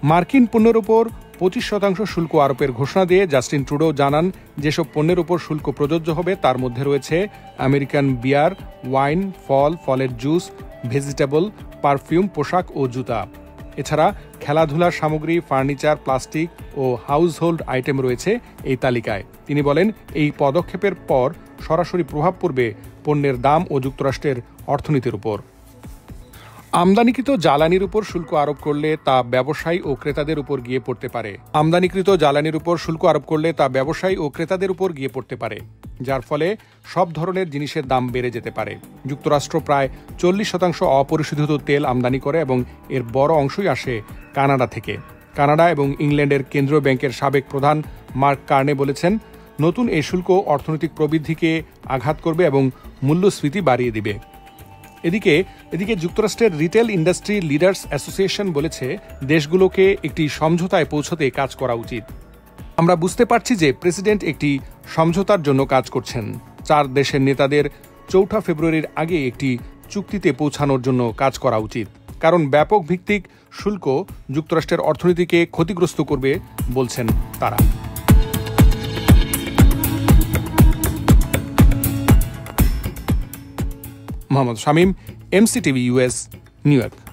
মার্কিন পণ্যের উপর 25% শুল্ক আরোপের ঘোষণা দিয়ে জাস্টিন ট্রুডো জানান, যেসব পণ্যের উপর শুল্ক প্রযোজ্য হবে তার মধ্যে রয়েছে আমেরিকান বিয়ার, ওয়াইন, ফলের জুস, ভেজিটেবল, পারফিউম, পোশাক ও জুতা। এছাড়া খেলাধুলার সামগ্রী, ফার্নিচার, প্লাস্টিক ও হাউসহোল্ড আইটেম রয়েছে এই তালিকায়। তিনি বলেন, এই পদক্ষেপের পর সরাসরি প্রভাব পড়বে পণ্যের দাম ও যুক্তরাষ্ট্রের অর্থনীতির উপর। আমদানিকৃত জ্বালানির উপর শুল্ক আরোপ করলে তা ব্যবসায়ী ও ক্রেতাদের উপর গিয়ে পড়তে পারে, যার ফলে সব ধরনের জিনিসের দাম বেড়ে যেতে পারে। যুক্তরাষ্ট্র প্রায় 40% অপরিশোধিত তেল আমদানি করে এবং এর বড় অংশই আসে কানাডা থেকে। কানাডা এবং ইংল্যান্ডের কেন্দ্রীয় ব্যাংকের সাবেক প্রধান মার্ক কার্নে বলেছেন, নতুন এই শুল্ক অর্থনৈতিক প্রবৃদ্ধিকে আঘাত করবে এবং মূল্যস্ফীতি বাড়িয়ে দিবে। এদিকে যুক্তরাষ্ট্রের রিটেল ইন্ডাস্ট্রি লিডার্স অ্যাসোসিয়েশন বলেছে, দেশগুলোকে একটি সমঝোতায় পৌঁছতে কাজ করা উচিত। আমরা বুঝতে পারছি যে প্রেসিডেন্ট একটি সমঝোতার জন্য কাজ করছেন। 4 দেশের নেতাদের 4 ফেব্রুয়ারির আগে একটি চুক্তিতে পৌঁছানোর জন্য কাজ করা উচিত, কারণ ব্যাপক ভিত্তিক শুল্ক যুক্তরাষ্ট্রের অর্থনীতিকে ক্ষতিগ্রস্ত করবে বলছেন তারা। Mohammad Shamim, MCTV US, new York.